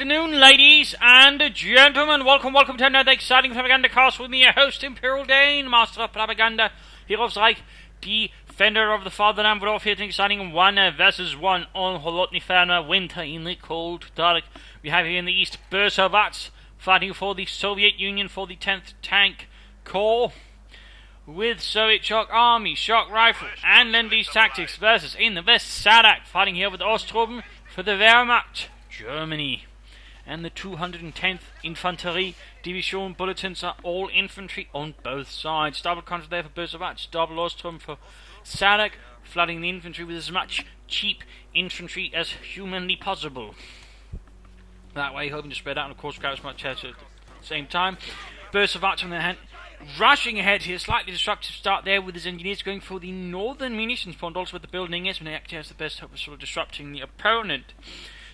afternoon, ladies and gentlemen. Welcome to another exciting Propagandacast with me, your host, Imperial Dane, Master of Propaganda, Hero of Zarok, Defender of the Fatherland. We're off here to an exciting 1 versus 1 on Holotny Farmer, Winter in the Cold Dark. We have here in the east, Böser, Watz, fighting for the Soviet Union for the 10th Tank Corps, with Soviet Shock Army, Shock Rifle, and Lend-Lease Tactics versus in the west, Zarok, fighting here with Osttruppen for the Wehrmacht, Germany. And the 210th Infanterie Division bulletins are all infantry on both sides. Double contra there for Böser, Watz, double Osttruppen for Zarok, flooding the infantry with as much cheap infantry as humanly possible. That way, hoping to spread out and of course grab as much at the same time. Böser, Watz on the hand, rushing ahead here, slightly disruptive start there with his engineers going for the northern munitions point, also where the building is, when he actually has the best hope of sort of disrupting the opponent.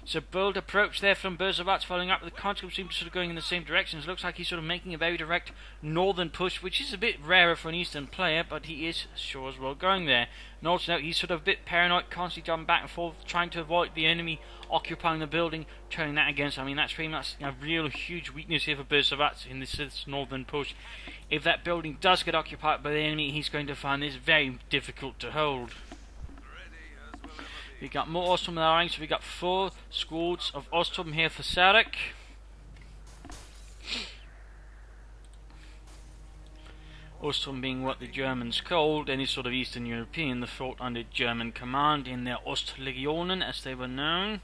So bold approach there from Böser, Watz, following up with the conscripts seem to sort of going in the same direction. It looks like he's sort of making a very direct northern push, which is a bit rarer for an eastern player, but he is sure as well going there. And also note, he's sort of a bit paranoid, constantly jumping back and forth, trying to avoid the enemy occupying the building, turning that against. I mean, that's pretty much a real huge weakness here for Böser, Watz in this northern push. If that building does get occupied by the enemy, he's going to find this very difficult to hold. We got more Osttruppen in our ranks, so we got 4 squads of Osttruppen here for Zarok. Osttruppen being what the Germans called any sort of Eastern European that fought under German command in their Ostlegionen, as they were known.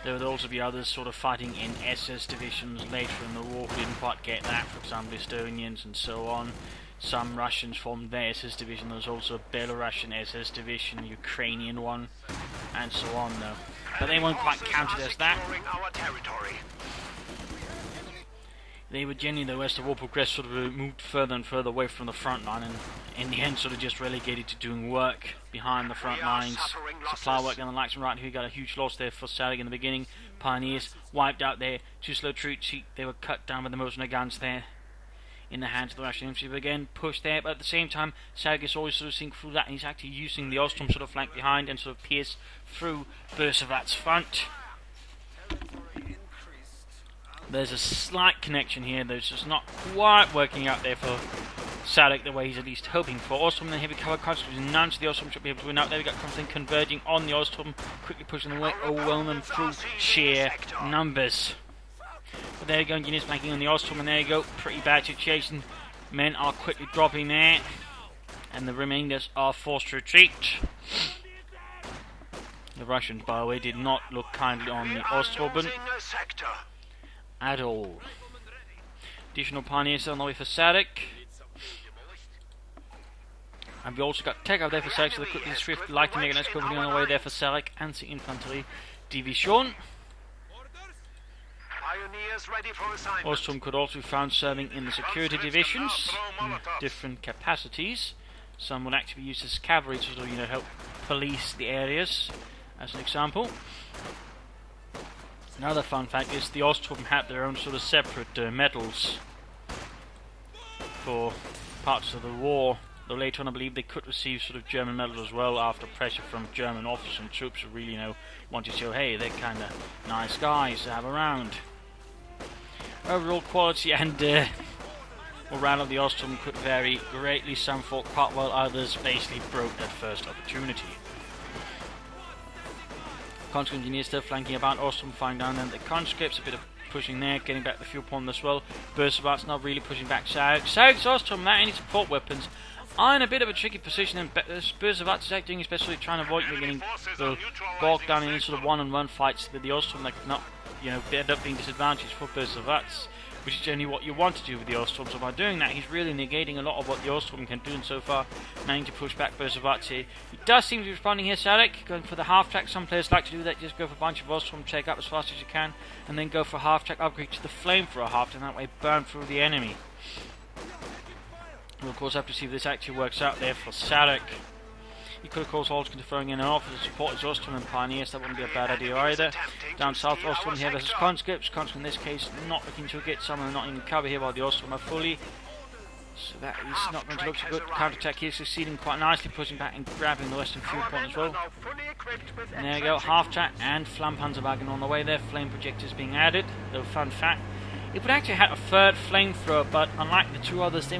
There would also be others sort of fighting in SS divisions later in the war who didn't quite get that, for example Estonians and so on. Some Russians formed their SS division. There was also a Belarusian SS division, a Ukrainian one, and so on though. But they weren't quite counted as that. They were generally, though, as the war progressed, sort of moved further and further away from the front line, and in the end sort of just relegated to doing work behind the front lines, supply work and the likes. And right here we got a huge loss there for Zarok in the beginning. Pioneers wiped out there, 2 slow troops, they were cut down by the Mosin guns there in the hands of the Russian infantry. But again, pushed there, but at the same time Zarok is always sort of seeing through that, and he's actually using the Osttruppen sort of flank behind and sort of pierce through Böser, Watz's front. There's a slight connection here, though it's just not quite working out there for Zarok the way he's at least hoping for. Osttruppen then heavy cover conscripts, none of the Osttruppen should be able to win out there. We got something converging on the Osttruppen, quickly pushing them away, overwhelm them through sheer numbers. But there you go, engineers flanking on the Osttruppen, and there you go, pretty bad situation. Men are quickly dropping there, and the remainders are forced to retreat. The Russians, by the way, did not look kindly on the Osttruppen at all. Additional pioneers on the way for Zarok. And we also got tech out there for Zarok, so they quickly swift light and mechanized company on the way there for Zarok and the Infanterie Division. Osttruppen could also be found serving in the security divisions in different capacities. Some would actually be used as cavalry to sort of, help police the areas, as an example. Another fun fact is the Osttruppen had their own sort of separate medals for parts of the war. Though later on I believe they could receive sort of German medals as well after pressure from German officers and troops who really, want to show, hey, they're kind of nice guys to have around. Overall quality and morale of the Osttruppen could vary greatly. Some fought quite well, others basically broke at first opportunity. Conscript engineers still flanking about Osttruppen, firing down then the conscripts, a bit of pushing there, getting back the fuel pond as well. Böser, Watz not really pushing back Zarok. Zarok's Osttruppen without any support weapons are in a bit of a tricky position, and Böser, Watz is acting, especially trying to avoid getting bogged down in any sort of one-on-one fights with the Osttruppen that could not, end up being disadvantaged for Böser, Watz, which is generally what you want to do with the Osttruppen. So by doing that, he's really negating a lot of what the Osttruppen can do, and so far managing to push back Böser, Watz here. He does seem to be responding here, Zarok, going for the half-track. Some players like to do that, just go for a bunch of Osttruppen, take up as fast as you can, and then go for a half-track, upgrade to the flame for a half, and that way burn through the enemy. We'll of course have to see if this actually works out there for Zarok. He could of course also throwing in an offer to support his Osttruppen and pioneers, that wouldn't be a bad idea either. Down south, Osttruppen here versus conscripts. Conscripts in this case not looking to get some of them not in cover here while the Osttruppen are fully So that is not going to look so good. Counter-attack here succeeding quite nicely, pushing back and grabbing the western fuel point as well. And there we go, half-track and Flammpanzerwagen on the way there. Flame projectors being added. Though fun fact, it would actually have a third flamethrower, but unlike the two others, it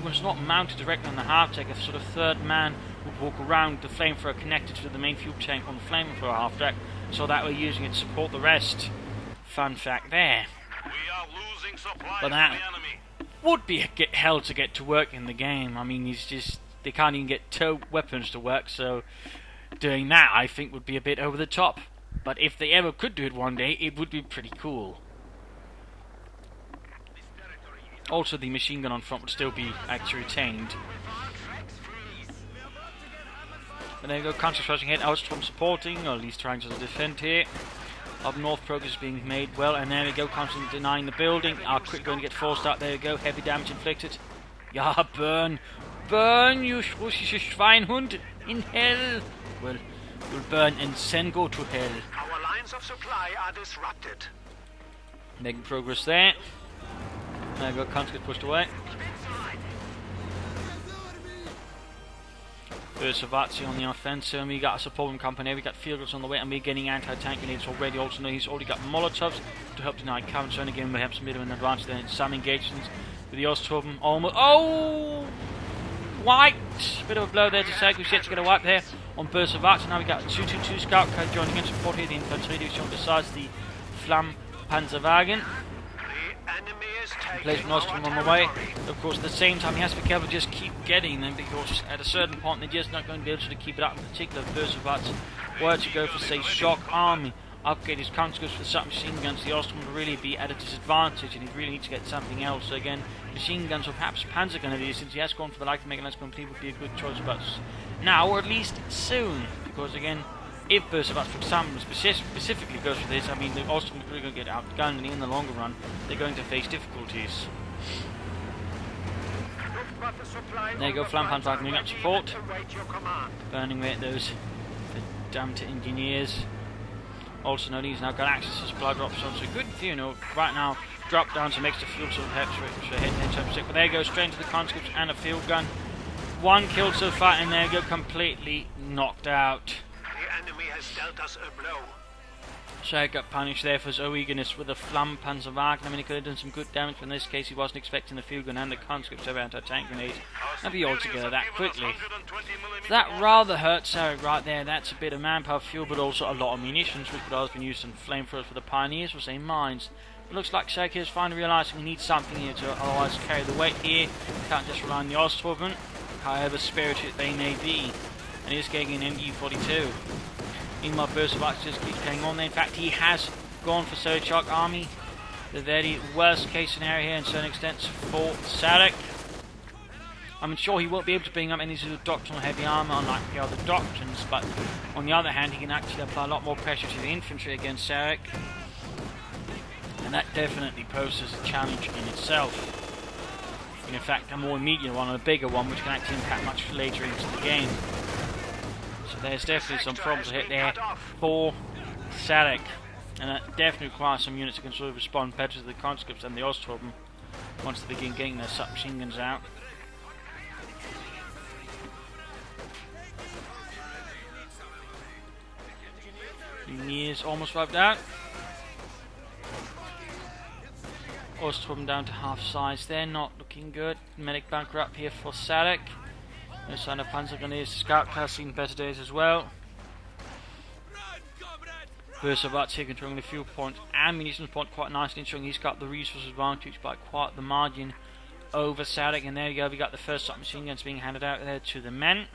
was not mounted directly on the half-track. A sort of third man would walk around the flamethrower connected to the main fuel tank on the flamethrower half-track, so that we're using it to support the rest. Fun fact there. But that would be hell to get to work in the game. I mean, they can't even get tow weapons to work, so doing that I think would be a bit over the top. But if they ever could do it one day, it would be pretty cool. Also, the machine gun on front would still be actually retained. But there you go, counter rushing ahead, Outstrom supporting, or at least trying to defend here. Up north, progress is being made well, and there we go, constantly denying the building. Our quick going to get forced out, there we go, heavy damage inflicted. Ja, burn! Burn, you russische Schweinhund! In hell! Well, you'll burn and then go to hell. Our lines of supply are disrupted. Making progress there. There we go, counter gets pushed away. Böser Watz on the offensive, and we got a supporting company, we got field groups on the way, and we're getting anti-tank grenades already. Also, he's already got Molotovs to help deny counter, and again, we have some bit of an advantage there in some engagements with the Ostturben. Almost. Oh! White! Bit of a blow there to Zarok, who's yet to get a wipe there on Böser Watz. Now we got 222 Scout Code joining in support here, the infantry division besides the Flammpanzerwagen. Plays Nostrum on the way. Of course, at the same time, he has to be careful to just keep getting them, because at a certain point, they're just not going to be able to keep it up. In particular, if Böser Watz were to go for, say, Shock Army, upgrade his counter-scopes for submachine guns, the Ostrom would really be at a disadvantage, and he'd really need to get something else. So again, machine guns or perhaps panzer gun, since he has gone for the light to make a nice complete, would be a good choice, but now, or at least soon, because again, if Böser Watz, for example, specifically goes for this, I mean, the Ostrom is really going to get outgunned, and in the longer run, they're going to face difficulties. There you go, Flammpanzerwagen moving up support. Burning away at those damned engineers. Also, no, he's now got access to supply drops on, so good, you know, right now, drop down some extra fuel to perhaps head. But there you go, straight into the conscripts and a field gun. One kill so far, and there you go, completely knocked out. Enemy has dealt us a blow. Zarok got punished there for his eagerness with a Flammpanzerwagen. I mean, he could have done some good damage, but in this case he wasn't expecting the field gun and the conscripts to have anti-tank grenades and be all together that quickly. That rather hurt Zarok right there. That's a bit of manpower fuel, but also a lot of munitions, which would have been used in flamethrowers for the pioneers, or say mines. It looks like Zarok is finally realising he needs something here to otherwise carry the weight here. Can't just rely on the Ostturben, however spirited they may be. And he's getting an MG42. Meanwhile, Böser Watz just keeps going on there. In fact, he has gone for Shock Army. The very worst case scenario here, in certain extents, for Zarok. I'm sure he won't be able to bring up any sort of doctrinal heavy armour, unlike the other doctrines, but on the other hand, he can actually apply a lot more pressure to the infantry against Zarok. And that definitely poses a challenge in itself. And in fact, a more immediate one, and a bigger one, which can actually impact much later into the game. So there's definitely some problems to hit there for Zarok, and that definitely requires some units that can sort of respond better to the conscripts and the Ostturben once they begin getting their submachine guns out. Engineers almost wiped out. Ostturben down to half size there, not looking good. Medic bunker up here for Zarok. No sign of panzer grenades. Scout has seen better days as well. Böser Watz here controlling the fuel point and munitions point quite nicely, ensuring he's got the resource advantage by quite the margin over Zarok. And there you go, we got the first submachine guns being handed out there to the men,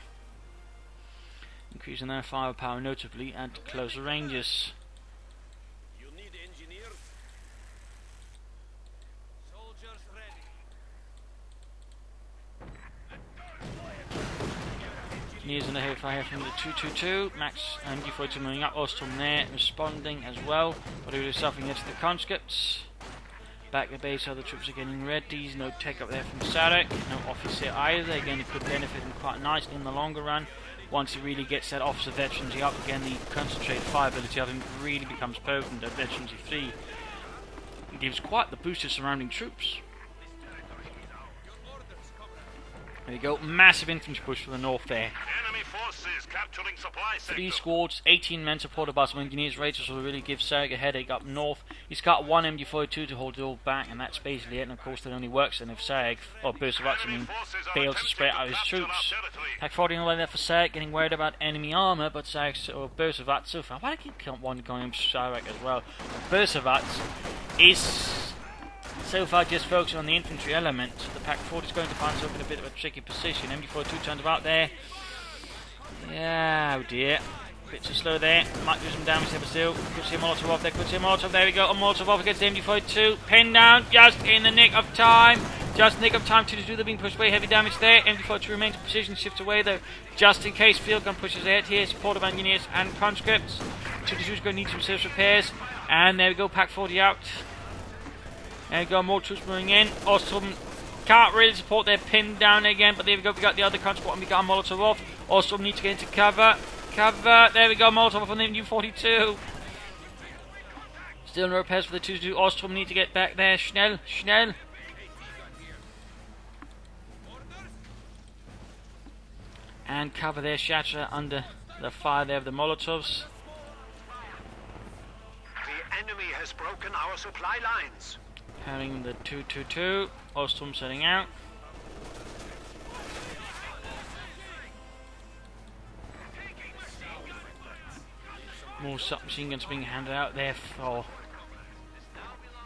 increasing their firepower notably at closer ranges. Engineers in the fire from the 222, Max and MG42 moving up, Ostrom there, responding as well, but he was suffering against the conscripts. Back at base, other troops are getting ready, no take up there from Zarok, no officer either. Again, it could benefit him quite nicely in the longer run. Once he really gets that officer veterancy up, again the concentrated fire ability of him really becomes potent at veterancy 3. It gives quite the boost to surrounding troops. There we go, massive infantry push from the north there. Enemy forces capturing supply sector. 3 squads, 18 men supported by some engineers. Raiders will really give Zarok a headache up north. He's got one MG42 to hold it all back, and that's basically it. And of course, that only works then if Zarok, or Böser, fails to spread out his troops. Pack 40 on the way there for Zarok, getting worried about enemy armour, but Zarok, or Böser so far. Why do I keep one going for Zarok as well? Böser is so far just focusing on the infantry element. The Pack 40 is going to find himself in a bit of a tricky position. MG42 turns about there. Yeah, oh dear. A bit too slow there. Might do some damage there, but still. Could see a Molotov off there. Could see a Molotov. There we go. A Molotov off against the MG42. Pinned down just in the nick of time. Just in the nick of time to do the being pushed away. Heavy damage there. MG42 remains in position. Shifts away though. Just in case field gun pushes ahead here. Support of engineers and conscripts. 222 is going to need some serious repairs. And there we go. Pack 40 out. There we go, more troops moving in. Ostrom can't really support, they're pinned down again, but there we go, we got the other conscript and we got a Molotov off. Ostrom needs to get into cover. There we go, Molotov off on the MG42. Still no repairs for the 222. Ostrom need to get back there. Schnell. And cover their shatter under the fire there of the Molotovs. The enemy has broken our supply lines. Having the 222, Ostrom setting out. More submachine guns being handed out there for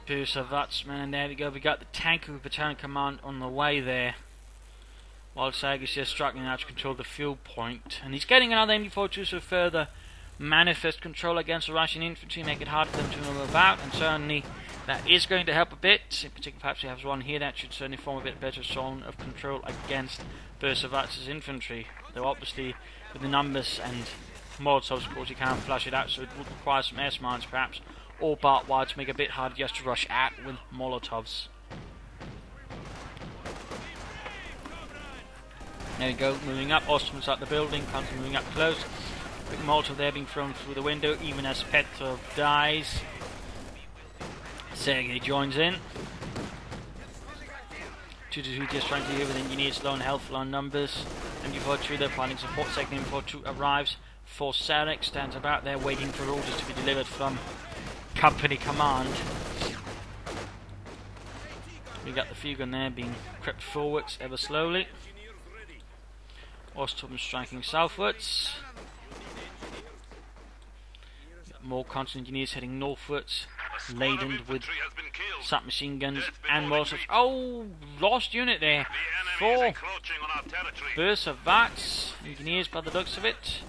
Böser, Watz, and there we go. We got the tank battalion command on the way there. While Zarok is just struggling out to control the fuel point, and he's getting another MG42 to further manifest control against the Russian infantry, make it hard for them to move about, and certainly that is going to help a bit. In particular, perhaps he has one here that should certainly form a bit better zone of control against Böser Watz's infantry. Though obviously with the numbers and Molotovs, of course, you can't flush it out, so it would require some air mines perhaps, or barbed wire to make it a bit harder just to rush at with Molotovs. There we go, moving up, Ostrom's at the building, Country moving up close. Quick Molotov there being thrown through the window, even as Petrov dies. Sergei joins in. 222 just trying to deal with engineers, low on health, low on numbers. MG42 they're finding support, second MG42 arrives. For Zarok stands about there waiting for orders to be delivered from company command. We got the field gun there being crept forwards ever slowly. Ostrom striking southwards. More constant engineers heading northwards, laden with submachine guns and Molotovs. Oh, lost unit there for Böser Watz. Engineers by the looks of it.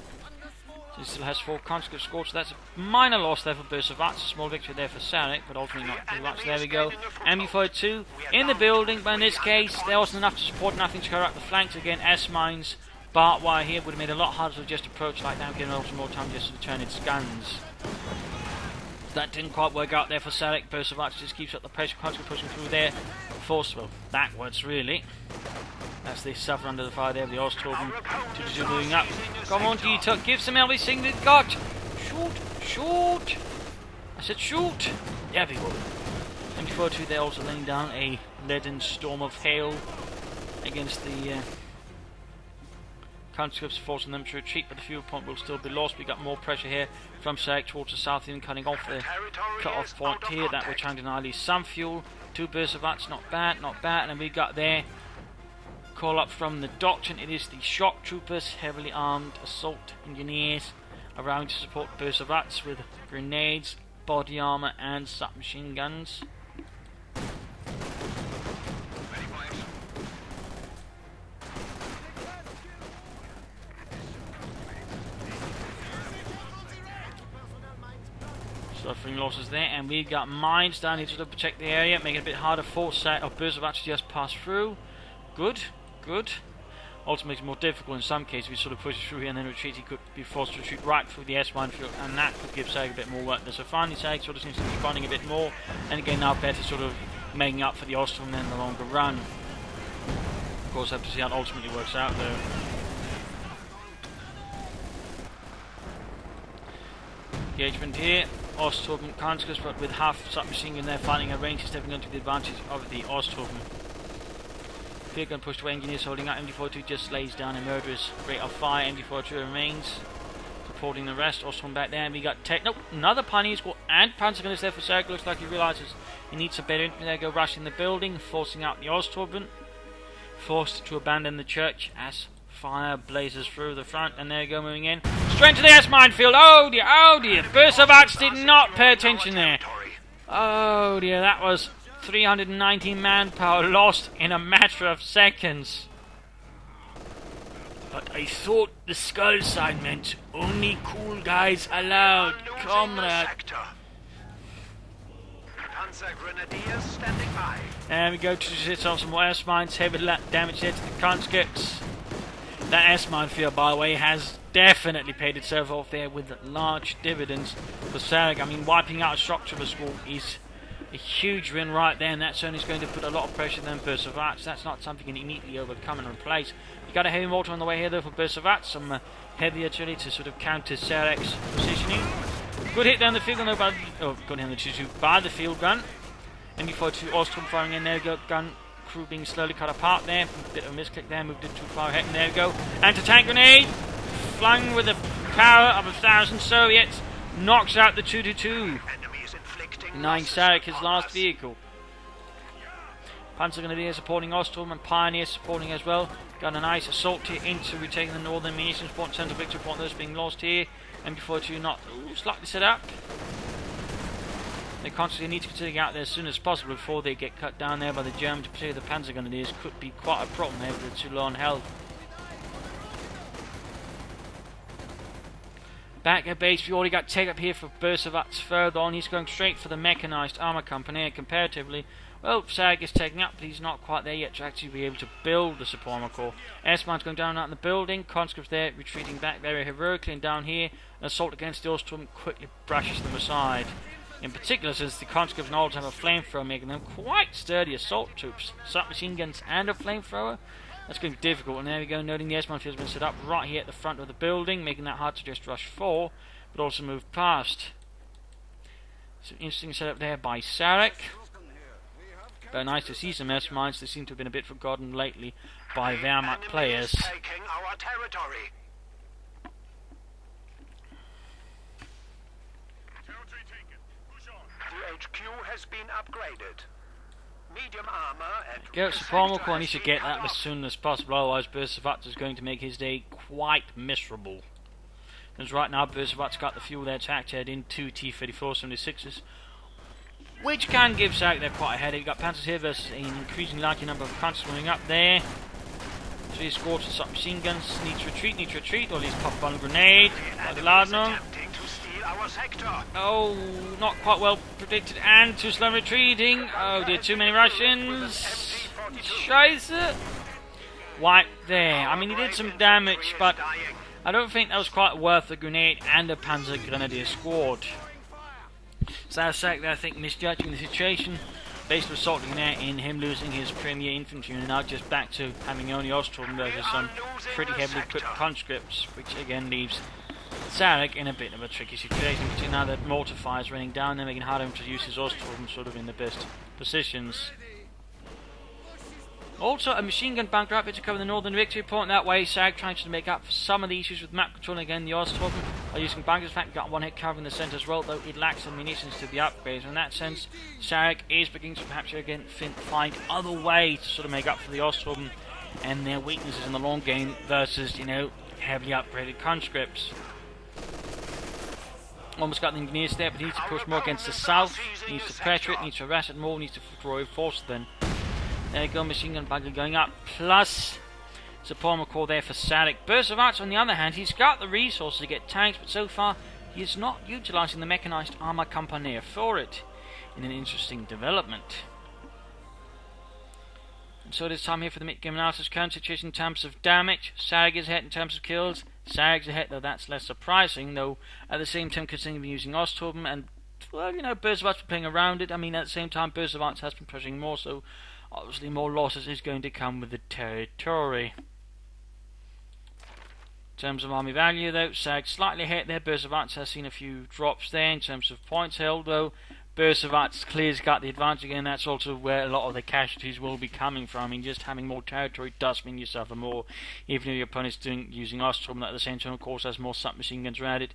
So he still has 4 conscript squads, so that's a minor loss there for Böser Watz. A small victory there for Zarok, but ultimately not too much. There we go. MG42 in the building, but in this case, there wasn't enough to support, nothing to cover up the flanks. Again, S-mines, barbed wire here would have made it a lot harder to just approach like that, giving also more time just to turn its guns. So that didn't quite work out there for Zarok. Böser Watz just keeps up the pressure, constantly pushing through there. Forceful backwards, really. As they suffer under the fire there of the Ostrom. 222 moving up. Come on, Dieter, give some everything they've got. Shoot! I said shoot! Yeah, we will. MG42 they're also laying down a leaden storm of hail against the conscripts, forcing them to retreat, but the fuel point will still be lost. We got more pressure here from Zarok towards the south, even cutting off the cut-off point here that we're trying to annihilate some fuel. 2 Böser Watz, not bad. And then we got there call up from the doctrine. It is the shock troopers, heavily armed assault engineers, arriving to support Böser Watz with grenades, body armor, and submachine guns. Suffering losses there, and we've got mines down here to protect the area, making it a bit harder for Böser Watz to just pass through. Good. Ultimately more difficult in some cases. We sort of push through here and then retreat. He could be forced to retreat right through the S-mine field, and that could give Zarok a bit more work there. So finally Zarok sort of seems to be responding a bit more, and again now better sort of making up for the Ostrom in the longer run. Of course, have to see how it ultimately works out though. Engagement here. Ostrom conscripts, but with half submachine gun there, finding a range, stepping onto the advantage of the Ostrom. Field gun pushed away, engineers holding out. MD42 just lays down a murderous rate of fire. MD42 remains, supporting the rest. Ostrom back there, and we got Nope, another Pioneer squad and Panzer gunners there for Zarok. Looks like he realizes he needs some better infantry. There go rushing the building, forcing out the Ostrom. Forced to abandon the church as fire blazes through the front, and there you go, moving in. Straight to the S-minefield. Oh dear, oh dear. Böser did not pay attention there. Oh dear, that was 319 manpower lost in a matter of seconds. But I thought the skull sign meant only cool guys allowed, comrade. Panzer Grenadiers standing by. And we go to sit off some more S-mines, heavy damage there to the conscripts. That S-mine field, by the way, has definitely paid itself off there with large dividends for Zarok. I mean, wiping out a shock trooper squad is a huge win right there, and that certainly is going to put a lot of pressure on Böser. That's not something you can immediately overcome and replace. You got a heavy mortar on the way here though for Böser, some heavy artillery to sort of counter Zarok's positioning. Good hit down the field gun though by good hit on the 2-2 by the field gun. MD42 Ostrom firing in there, go gun crew being slowly cut apart there. Bit of a misclick there, moved it too far ahead, and there we go. Anti-tank grenade flung with the power of 1,000 Soviets, knocks out the 2-2. Denying Zarok his last vehicle. Panzer going to be supporting Ostrom, and Pioneer supporting as well. Got a nice assault here into retaking the northern munitions point, central victory point, those being lost here. MD42 not slightly set up. They constantly need to continue out there as soon as possible before they get cut down there by the Germans. Particularly the Panzer Grenadiers could be quite a problem there with the too low on health. Back at base, we already got take up here for Böser further on. He's going straight for the mechanised armour company, and comparatively, well, Zarok is taking up, but he's not quite there yet to actually be able to build the support armour corps. S-mine's going down out in the building, conscripts there retreating back very heroically, and down here, an assault against the Ostrom quickly brushes them aside. In particular, since the conscripts all have a flamethrower, making them quite sturdy assault troops. Submachine guns and a flamethrower. That's going to be difficult, and there we go, noting the S-mine field has been set up right here at the front of the building, making that hard to just rush for, but also move past. So interesting setup there by Zarok. But nice to see some S-mines. They seem to have been a bit forgotten lately by Wehrmacht players. Taking our territory. The HQ has been upgraded. Medium armor and Go support corps, and he should get that as soon as possible, otherwise Böser is going to make his day quite miserable. Because right now Böser got the fuel there to head into T-34-76s, which can give Zarok there quite a headache. You've got Panzers here versus an increasingly likely number of conscripts running up there. 3 squads of submachine guns, need to retreat, or at least pop one grenade. Oh, not quite well predicted, and too slow retreating. Oh dear, too many Russians. Scheiße. Wipe there. I mean, he did some damage, but I don't think that was quite worth a grenade and a Panzer Grenadier squad. So Zarok there, I think, misjudging the situation, based on assaulting there in him losing his premier infantry, and now just back to having only Ostrom versus some pretty heavily equipped conscripts, which again leaves Zarok in a bit of a tricky situation, particularly now that mortar fire is raining down, they're making it harder to use his Ostrom sort of in the best positions. Also, a machine gun bunker up here to cover the northern victory point. That way, Zarok trying to make up for some of the issues with map control. Again, the Ostrom are using bunkers. In fact, we've got one hit covering the centre as well, though it lacks some munitions to be upgraded. In that sense, Zarok is beginning to perhaps again find other ways to sort of make up for the Ostrom and their weaknesses in the long game versus, you know, heavily upgraded conscripts. Almost got the engineers there, but he needs to push more against the south. He needs to pressure it, needs to harass it more, needs to draw force then. There you go, machine gun bunker going up, plus support corps there for Zarok. Böser, on the other hand, he's got the resources to get tanks, but so far he is not utilising the mechanised armour company for it, in an interesting development. And so it is time here for the mid-game analysis. Current situation in terms of damage. Zarok is ahead in terms of kills. Zarok's ahead, though that's less surprising, though at the same time considering using Ostrom, and well, you know, Böser been playing around it. I mean, at the same time, Böser has been pushing more, so obviously more losses is going to come with the territory. In terms of army value, though, Zarok slightly ahead there. Böser has seen a few drops there in terms of points held, though. Böser clearly got the advantage again. That's also where a lot of the casualties will be coming from. I mean, just having more territory does mean you suffer more, even if your opponent's using Ostrom. At the same time, of course, has more submachine guns around it.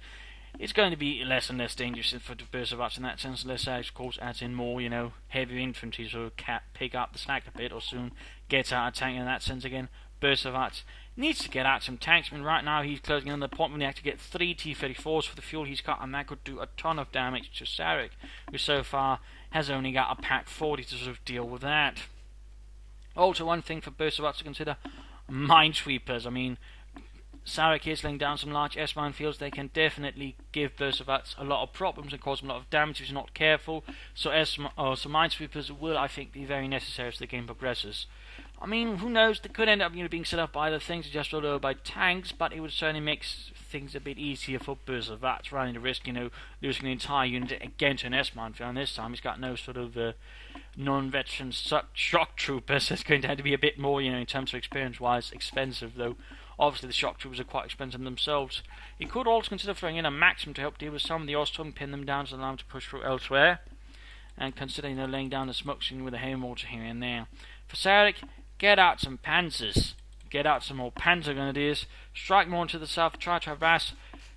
It's going to be less and less dangerous for the Böser in that sense, unless of course adds in more, heavy infantry to pick up the slack a bit, or soon gets out of tank in that sense again. Böser needs to get out some tanks. I mean, right now he's closing on the point when he has to get 3 T-34s for the fuel he's got, and that could do a ton of damage to Zarok, who so far has only got a Pack 40 to sort of deal with that. Also, one thing for Böser to consider, minesweepers. I mean, Zarok is laying down some large S-mine fields. They can definitely give Böser a lot of problems and cause him a lot of damage if he's not careful. So minesweepers will, I think, be very necessary as the game progresses. I mean, who knows? They could end up being set up by other things, just all by tanks, but it would certainly make things a bit easier for Böser running the risk, losing the entire unit again to an S-mine field. And this time he's got no sort of non-veteran shock troopers. It's going to have to be a bit more, in terms of experience-wise, expensive, though. Obviously, the shock troopers are quite expensive themselves. He could also consider throwing in a Maxim to help deal with some of the Ostrom, pin them down to allow them to push through elsewhere, and consider, laying down the smoke screen with a Hailmortar here and there. For Zarok, get out some panzers. Get out some more panzer grenadiers. Strike more into the south. Try to harass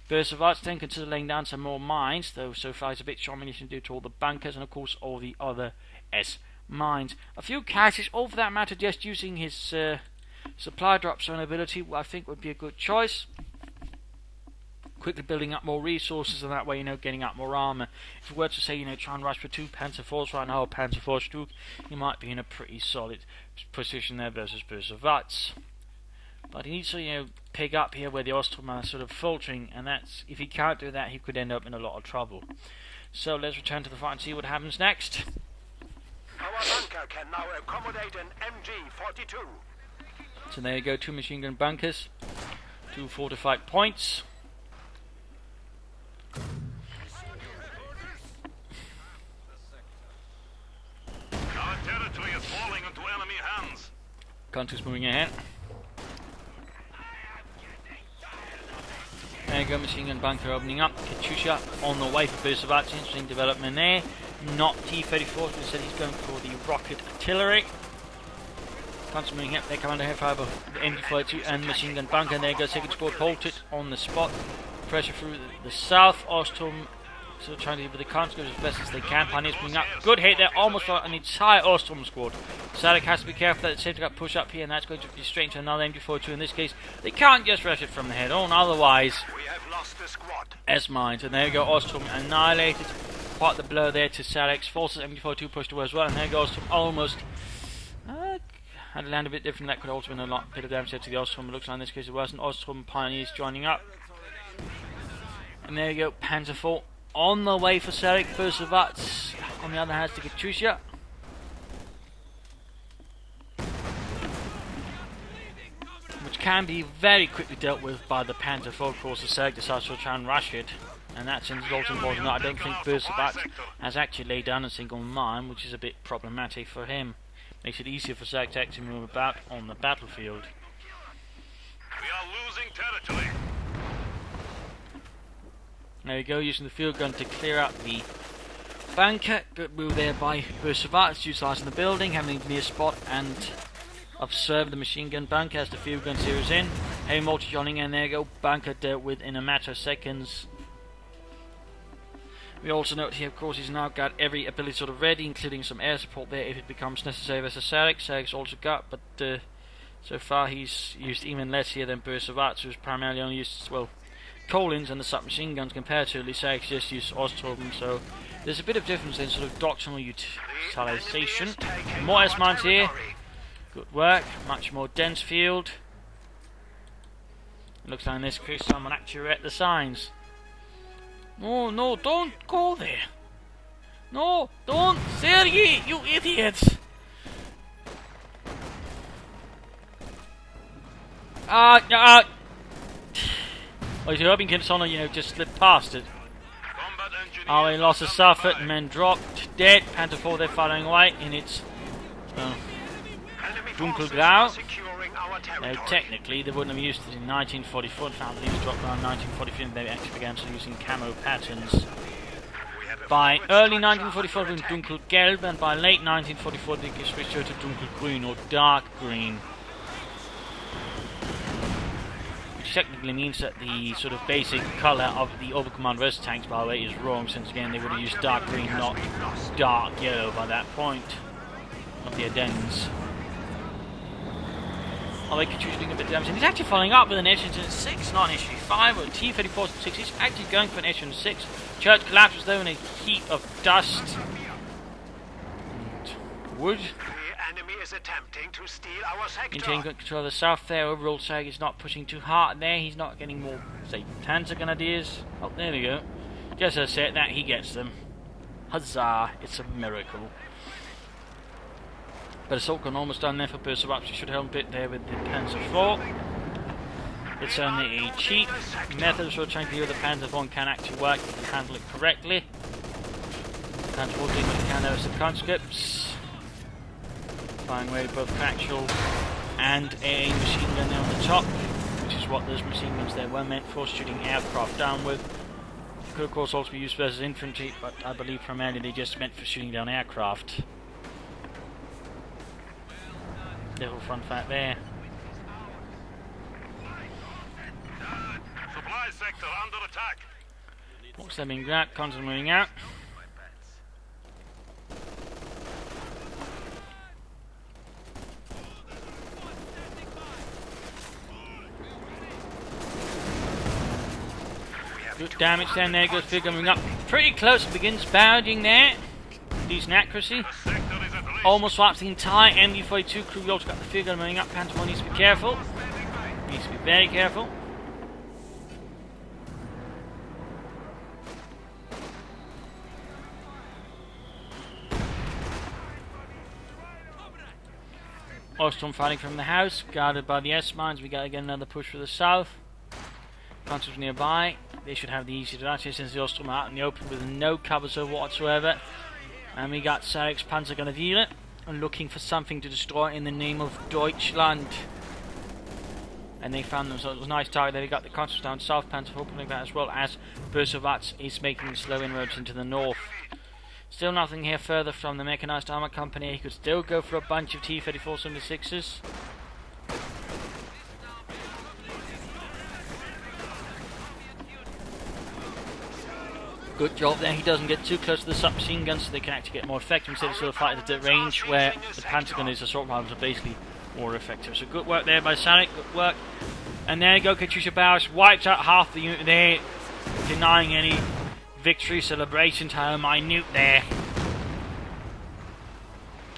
Böser. Then consider laying down some more mines, though so far it's a bit short ammunition due to all the bunkers and, of course, all the other S-mines. A few casualties, all for that matter, just using his supply drop zone ability, I think would be a good choice. Quickly building up more resources, and that way, getting up more armor. If we were to say, try and rush for 2 Panzer IVs right now, or Panzer IV Stug, he might be in a pretty solid position there versus Böser. But he needs to, pick up here where the Ostrom are sort of faltering, and that's, if he can't do that, he could end up in a lot of trouble. So let's return to the fight and see what happens next. Our bunker can now accommodate an MG-42. So there you go, 2 machine gun bunkers, 2 fortified points. Our territory is falling into enemy hands. Country's moving ahead. There you go, machine gun bunker opening up. Katyusha on the way for Böser. Interesting development there. Not T-34, instead he's going for the rocket artillery. Country's moving up. They come under heavy fire of the MG-42 and machine gun bunker. And there goes second squad, halted on the spot. Pressure through the south. Ostrom still trying to deal with the country as best as they can. Pioneers moving up. Good hit there, almost got an entire Ostrom squad. Zarok has to be careful that the safety got pushed up here, and that's going to be straight into another MG-42 in this case. They can't just rush it from the head on, otherwise We have lost the squad. S-mines. And there you go, Ostrom annihilated. Quite the blow there to Zarok's forces. MG-42 pushed away as well, and there goes Ostrom almost had to land a bit different. That could also have been a bit of damage to the Ostrom, but looks like in this case it wasn't. Ostrom Pioneers joining up. And there you go, Panzer IV on the way for Zarok. Böser on the other hand to Katyusha. Which can be very quickly dealt with by the Panzer IV. Of course, Zarok decides to try and rush it. And that's also important. I don't think Böser has actually laid down a single mine, which is a bit problematic for him. Makes it easier for Zarok to actually move about on the battlefield. We are losing territory. There you go, using the field gun to clear out the bunker. Good move there by Böser, utilising the building, having a near spot and observe the machine gun bunker as the field gun zeroes in. Hailmortar joining in, there you go, bunker dealt with in a matter of seconds. We also note here, of course, he's now got every ability sort of ready, including some air support there if it becomes necessary versus Zarok. Zarok's also got, but so far he's used even less here than Böser, who's primarily only used, well, Collins and the submachine guns comparatively. Zarok's just used Ostrom, so there's a bit of difference in sort of doctrinal utilization. More S-mines here. Good work. Much more dense field. It looks like in this case someone actually read the signs. No, no, don't go there. No, don't. Sergei, you idiots. Well, you're hoping Kinsona, just slip past it. He lost his Suffolk, men dropped, dead. Panther 4, they're firing away in its Dunkelgrau. Now, technically, they wouldn't have used it in 1944. In fact, these dropped around 1943 and they actually began using camo patterns. We have a By early 1944 it was Dunkelgelb, and by late 1944 they switched over to Dunkelgrün or dark green. Which technically means that the sort of basic colour of the Oberkommando tanks, by the way, is wrong, since again they would have used dark green, not dark yellow by that point. Not the Ardennes. Although Kachu's doing a bit of damage, and he's actually following up with an SU-6, not an SU-5, or a T-34-6. He's actually going for an SU-6. Church collapses though in a heap of dust and wood. The enemy is attempting to steal our sector. Maintaining good control of the south there. Overall, Zarok is not pushing too hard there. He's not getting more, say, Panzer grenadiers. Oh, there we go. Just as I said that, he gets them. Huzzah! It's a miracle. But assault gun almost done there for Böser. He should help a bit there with the Panzer IV. It's only a cheap method of sort of trying to deal with the Panzer IV and can actually work if you handle it correctly. Panzer IV doing what you can there with some conscripts. Firing away with both actual and a machine gun there on the top, which is what those machine guns there were meant for, shooting aircraft down with. Could of course also be used as infantry, but I believe primarily they just meant for shooting down aircraft. Little fun fact there. Supply sector under attack. What's that being grabbed? Constant moving out. Good damage down there, goes figure moving up pretty close, begins barraging there. Decent accuracy. Almost wipes the entire MD-42 crew. We also got the figure moving up. Panzer 1 needs to be careful. Needs to be very careful. Ostrom fighting from the house, guarded by the S-mines. We gotta get another push for the south. Panzers nearby. They should have the easy to that since the Ostrom are out in the open with no covers whatsoever. And we got Zarok's Panzergrenadier and looking for something to destroy in the name of Deutschland. And they found themselves a nice target there. They got the conscripts down south, Panzer opening that, as well as Böser Watz is making slow inroads into the north. Still nothing here further from the mechanized armor company. He could still go for a bunch of T-34-76s. Good job there, he doesn't get too close to the submachine guns so they can actually get more effective instead of sort of fighting at the range where the Panzer gun is assault rifles are basically more effective. So good work there by Zarok, good work. And there you go, Katyusha Bausch wipes out half the unit there, denying any victory celebrations, how minute there.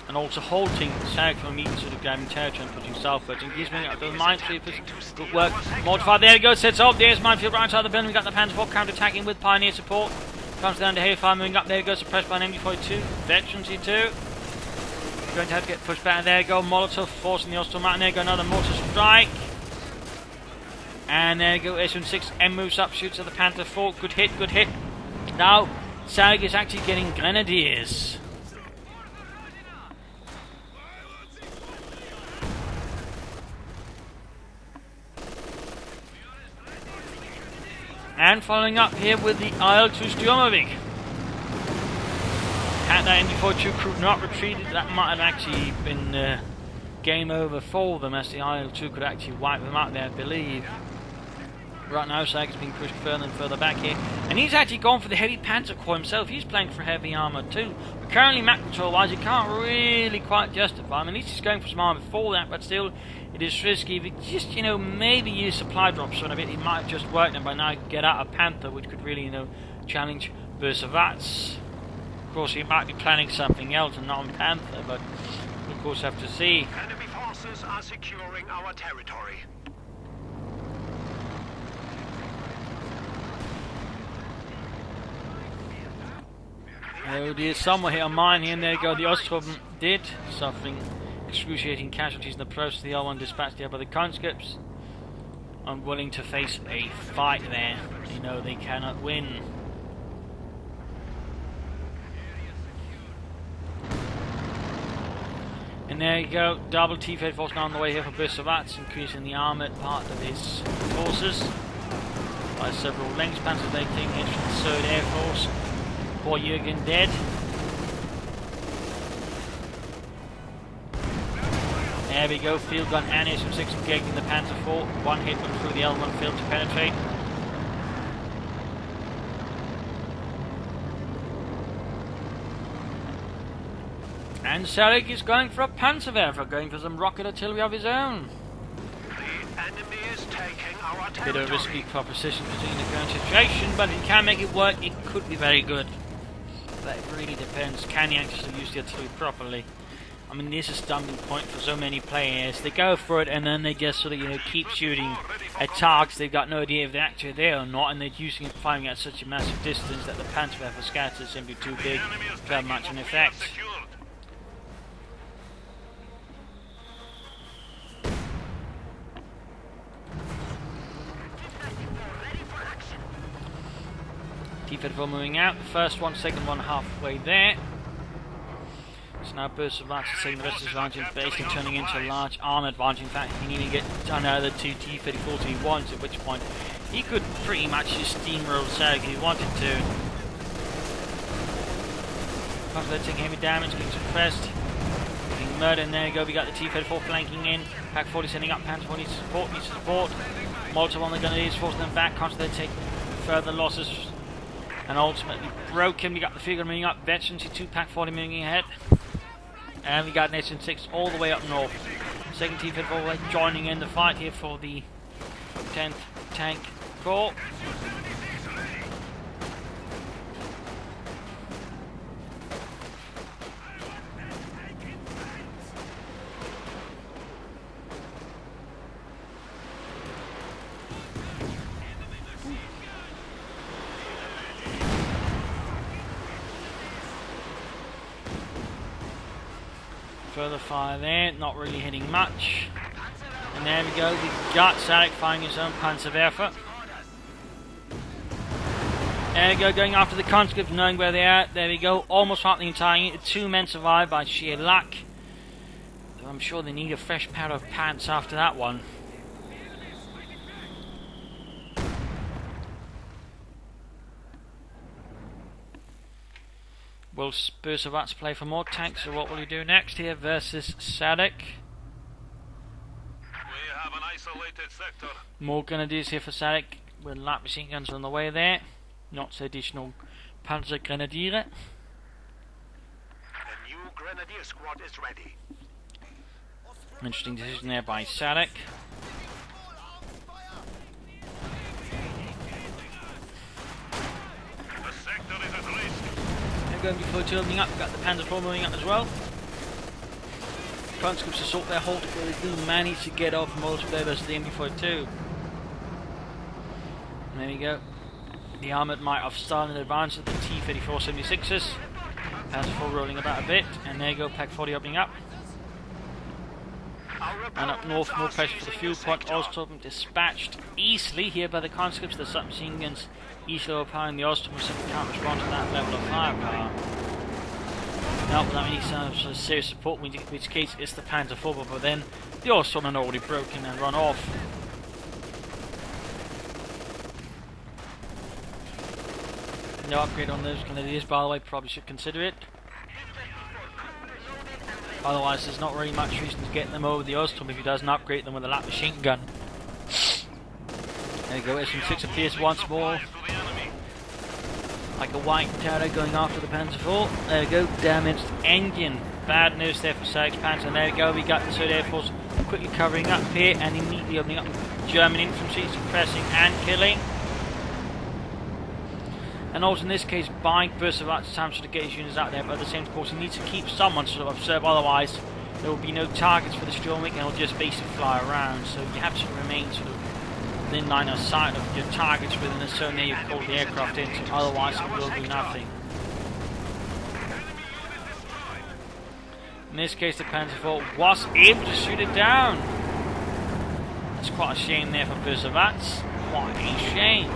And also halting Zarok from immediately sort of grabbing territory and pushing southwards. And he's moving up to the minesweepers. Good work. Mortified, there he goes, sets off. There's minefield right outside the building. We got the Panzer IV counter-attacking with Pioneer support. Comes down to Hailfire, moving up. There he goes, suppressed by an MD-42. Veterans here too. Going to have to get pushed back. There you go, Molotov forcing the Ostrom out. And there you go, another mortar strike. And there you go, S-6 M moves up, shoots at the Panther IV. Good hit, good hit. Now, Zarok is actually getting grenadiers. And following up here with the IL-2 Sturmovik. Had that MD-42 crew not retreated, that might have actually been game over for them, as the IL-2 could actually wipe them out there, I believe. Right now, Zarok is being pushed further and further back here. And he's actually gone for the heavy Panzer Corps himself. He's playing for heavy armour too. But currently, map control-wise, you can't really quite justify him. At least he's going for some armour before that, but still, it is risky. If he just, maybe use supply drops on a bit, he might have just worked and by now get out a Panther, which could really, challenge Böser Watz. Of course, he might be planning something else and not on Panther, but we'll of course have to see. Enemy forces are securing our territory. Oh dear, somewhere here on mine here, and there you go, the Ostrom did suffering excruciating casualties in the process. The L1 dispatched here by the conscripts, unwilling to face a fight there. They know they cannot win. And there you go, double T-34 force now on the way here for Böser Watz, increasing the armoured part of his forces by several lengths. Panzer taking hits from the 3rd Air Force. Poor Jürgen dead. There we go, field gun and SM6 engaging the Panzer IV. One hit went through the L1, failed to penetrate. And Zarok is going for a Panzerwerfer, going for some rocket artillery of his own. The enemy is taking our Bit territory. of a risky proposition considering the current situation, but if he can make it work, it could be very good. But it really depends, can he actually use the artillery properly? I mean, this is a stumbling point for so many players. They go for it and then they just sort of, keep shooting at targets. They've got no idea if they're actually there or not, and they're using it, firing at such a massive distance that the Panzerwerfer scatter is simply too big to have much of an effect. T-34 moving out, the first one, second one halfway there. So now Böser is taking the rest of his advantage, basically turning into a large arm advantage. In fact, he needed to get another two T-34s he wants, at which point he could pretty much just steamroll Zarok if he wanted to. Constantly taking heavy damage, being suppressed, being murdered, and there you go, we got the T-34 flanking in. Pack 40 sending up, Panzer 4 needs support, Molotov on the Grenadiers, forcing them back. Constantly taking further losses. And ultimately broke him. We got the figure moving up, Veterans 2, Pack 40 moving ahead. And we got Nation 6 all the way up north. Second T-34 joining in the fight here for the 10th Tank Corps. Further fire there, not really hitting much. And there we go, we've got Zarok firing his own Panzerwerfer. There we go, going after the conscripts, knowing where they are. There we go, almost wiped the entire unit. 2 men survived by sheer luck. I'm sure they need a fresh pair of pants after that one. Will Böser Watz play for more tanks, or what will he do next here versus Zarok? We have an isolated sector. More Grenadiers here for Zarok, with light machine guns on the way there. Not so additional Panzer Grenadiere. The new Grenadier squad is ready. Interesting decision there by Zarok. The sector is at risk. Going before two opening up, we've got the Panzer IV moving up as well. Conscripts to sort their halt, but they do manage to get off most of their versus the MB42. There we go. The armoured might have started in advance of the T-34 76s. Panzer IV rolling about a bit, and there you go, Pack 40 opening up. And up north, more pressure for the fuel point. Ostrom dispatched easily here by the conscripts. The submachine guns easily overpowering the Ostrom, who simply can't respond to that level of firepower. Not without any sort of serious support, in which case it's the Panzer IV, but then the Ostrom had already broken and run off. No upgrade on those Grenadiers, by the way, probably should consider it. Otherwise, there's not really much reason to get them over the Ostrom if he doesn't upgrade them with a light machine gun. There you go, SM6 appears once more. Like a white terror going after the Panzer IV. There we go, damaged engine. Bad news there for Zarok's Panzer. And there we go, we got the Third Air Force quickly covering up here and immediately opening up German infantry, suppressing and killing. And also in this case, buying Böser Watz time to get his units out there, but at the same course he needs to keep someone sort of observed, otherwise there will be no targets for the Sturmwick and it'll just basically fly around. So you have to remain sort of within line of sight of your targets within a certain area you've called the aircraft into, otherwise it will do nothing. In this case the Panzer IV was able to shoot it down. It's quite a shame there for Böser Watz. What a shame.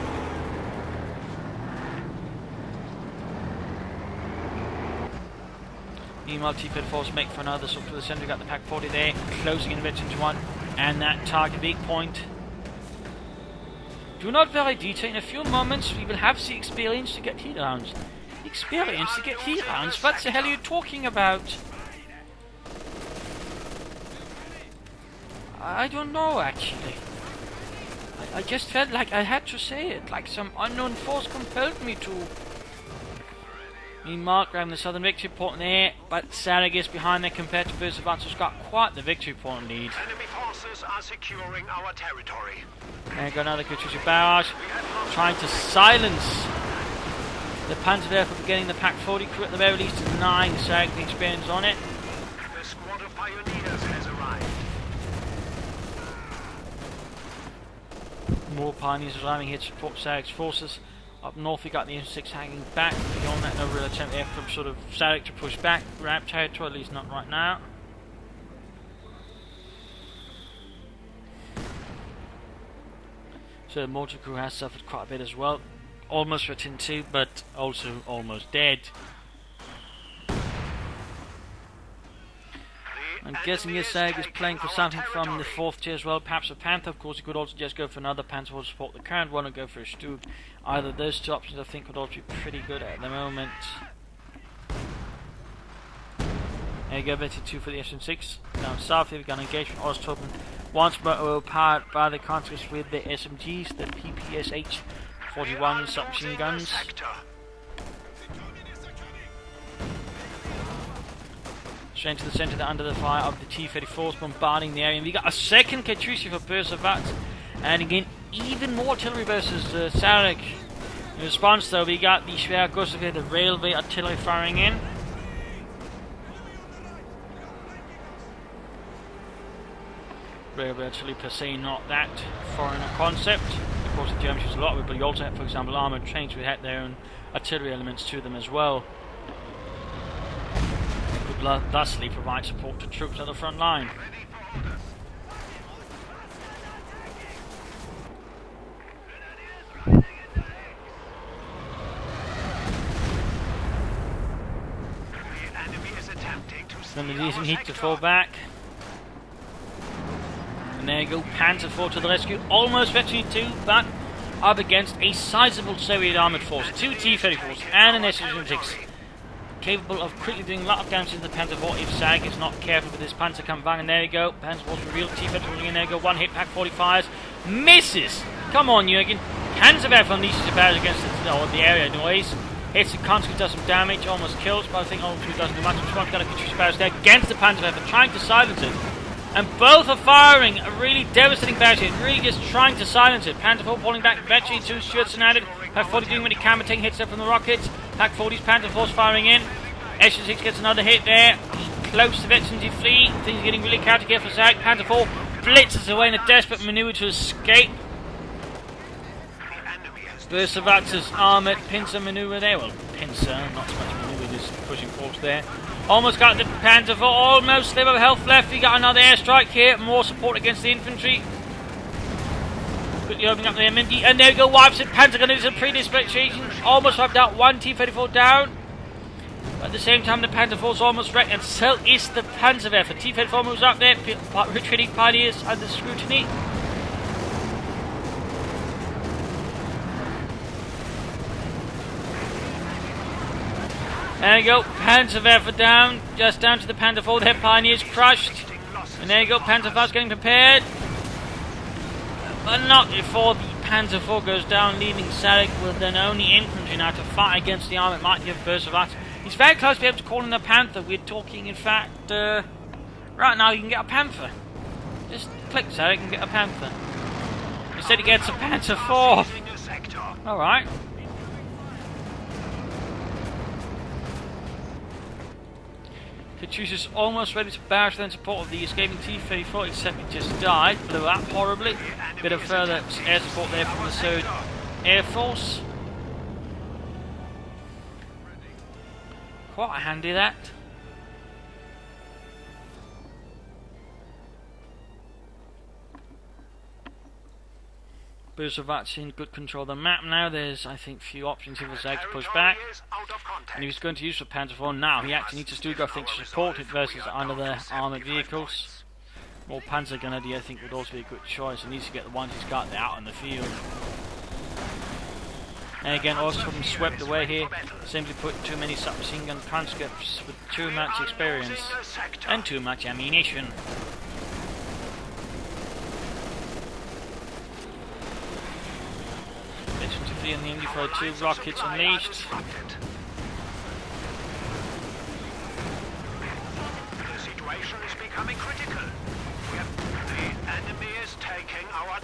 Meanwhile, T-34s make for another sort to the centre. We got the Pack 40 there, closing in Veterans 1, and that target big point. Do not worry, Dieter. In a few moments, we will have the experience to get hit rounds. experience to get heat rounds. What the hell are you talking about? I don't know, actually. I just felt like I had to say it, like some unknown force compelled me to. Meanwhile, grabbing the southern victory point there, but Zarok is behind there compared to Böser, who's got quite the victory point lead. Enemy forces are securing our territory. There you go, another Katyusha barrage, trying to silence the Panzerwerfer getting the Pack 40 crew at the very least, denying Zarok the experience on it. The squad of pioneers has arrived. More pioneers arriving here to support Zarok's forces. Up north we got the M6 hanging back. Beyond that, no real attempt there from sort of Zarok to push back, grab territory, at least not right now. So the mortar crew has suffered quite a bit as well. Almost written too, but also almost dead. I'm guessing this Zarok is playing for something from the 4th tier as well, perhaps a Panther. Of course, he could also just go for another Panther to support the current one, or go for a Stug. Either of those two options I think would also be pretty good at the moment. There you go, Betty 2 for the SM6. Down south here we got an engagement Osthofen. Once more overpowered by the contrast with the SMGs, the PPSH 41 submachine guns. Straight to the centre, under the fire of the T-34s, bombarding the area. And we got a second Katyusha for Böser Watz, and again even more artillery versus Zarok. In response though, we got the Schwer Gustav here, the railway artillery firing in. Railway artillery per se not that foreign a concept. Of course the Germans use a lot of it, but you also have, for example, armoured trains which had their own artillery elements to them as well. Thusly provide support to troops at the front line. Then the decent heat to fall back. And there you go, Panzer IV to the rescue. Almost Victory 2, but up against a sizable Soviet armoured force. 2 T-34s and an SU-6. Capable of quickly doing a lot of damage to the Panzer IV if Zarok is not careful with his Panzer Kampfwagen. And there you go, Panzer IV's revealed, T-34 in there you go, one hit, Pack 40 fires, misses! Come on Jürgen, Panzerwerfer unleashes a barrage against the area noise. Hits the conscript, does some damage, almost kills, but I think almost doesn't do much. Response got a Katyusha barrage there against the Panzerwerfer, trying to silence it. And both are firing a really devastating barrage here, really just trying to silence it. Panzer IV pulling back, Vetri 2 Stuarts added, Pack 40 doing what he can, but taking hits there from the rockets. Pack 40's Panzer IV's firing in. SU6 gets another hit there. Close to veterans to flee. Things are getting really chaotic here for Zarok. Panzer IV blitzes away in a desperate manoeuvre to escape. Böser Watz's armoured pincer manoeuvre there. Well, pincer, not so much manoeuvre, just pushing force there. Almost got the Panzer IV, almost sliver of health left. We got another airstrike here. More support against the infantry. Quickly opening up the MMD. And there we go, wipes it. Panzer going to do some pre-dispatching. Almost wiped out one T-34 down. At the same time, the Panzer IV is almost wrecked, and so is the Panzerwerfer. T-34 moves up there, retreating pioneers under scrutiny. There you go, Panzerwerfer down, just down to the Panzer IV. Their pioneers crushed. And there you go, Panzer IV getting prepared. But not before the Panzer IV goes down, leaving Zarok with then only infantry now to fight against the armoured mighty of Böser Watz. He's very close to be able to call in a Panther. We're talking, in fact, right now you can get a Panther. Just click Zarok and get a Panther. Instead he gets a Panzer IV. Alright. Katyusha's almost ready to barrage in support of the escaping T-34, except he just died. Blew up horribly. Bit of further air support there from the Soviet Air Force. Quite handy that. Böser Watz in good control of the map now. There's, I think, few options here for Zarok to push back. And he was going to use the Panzer IV now. He actually needs to Stug, I think, to support it versus another armoured vehicles. More Panzer Grenadier, I think, would also be a good choice. He needs to get the ones he's got there out in the field. And again, Ostrom swept away here, simply put too many submachine gun conscripts with too much experience and too much ammunition. Infantry and the MD-42 rockets unleashed. The situation is becoming critical. The enemy is taking our...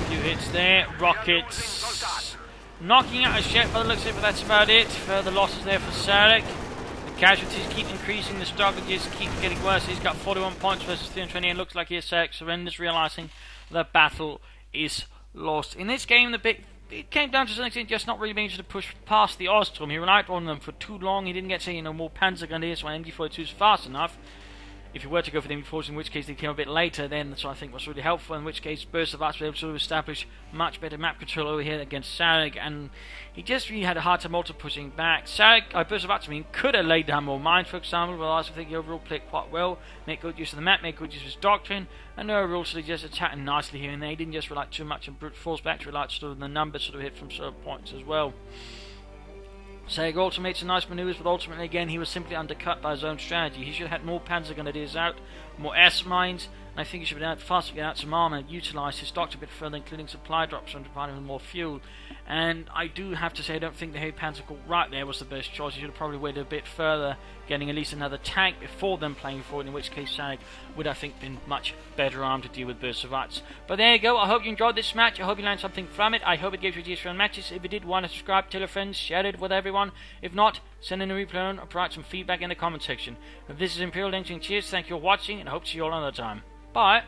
Few hits there, rockets knocking out a ship by the looks of it, but that's about it. Further losses there for Zarok. The casualties keep increasing, the struggle just keeps getting worse. He's got 41 points versus 320 and looks like he surrenders, realising the battle is lost. In this game, it came down to some extent just not really being able to push past the Ostrom. He relied on them for too long. He didn't get more Panzergrenadiers, so MD-42 is fast enough. If you were to go for the MD-40s, in which case they came a bit later, then that's what I think was really helpful, in which case Böser was able to establish much better map control over here against Zarok, and he just really had a hard time also pushing back. Böser could have laid down more mines, for example, but I also think he overall played quite well, make good use of the map, make good use of his doctrine, and overall sort of just attacking nicely here and there. He didn't just rely too much on brute force back, relied sort of the numbers sort of hit from certain points as well. Zarok also made some nice maneuvers, but ultimately again he was simply undercut by his own strategy. He should have had more Panzergrenadiers out, more S-mines, and I think he should have been faster to get out some armor and utilise his doctor a bit further, including supply drops and providing him more fuel. And I do have to say I don't think the heavy Panzer Corps right there was the best choice. He should have probably waited a bit further, getting at least another tank before them playing forward, in which case Zarok would I think been much better armed to deal with Böser. But there you go, I hope you enjoyed this match, I hope you learned something from it, I hope it gave you ideas for matches. If you did, want to subscribe, tell your friends, share it with everyone. If not, send in a replay on or provide some feedback in the comment section. If this is Imperial Dancing, cheers, thank you for watching, and I hope to see you all another time. Bye!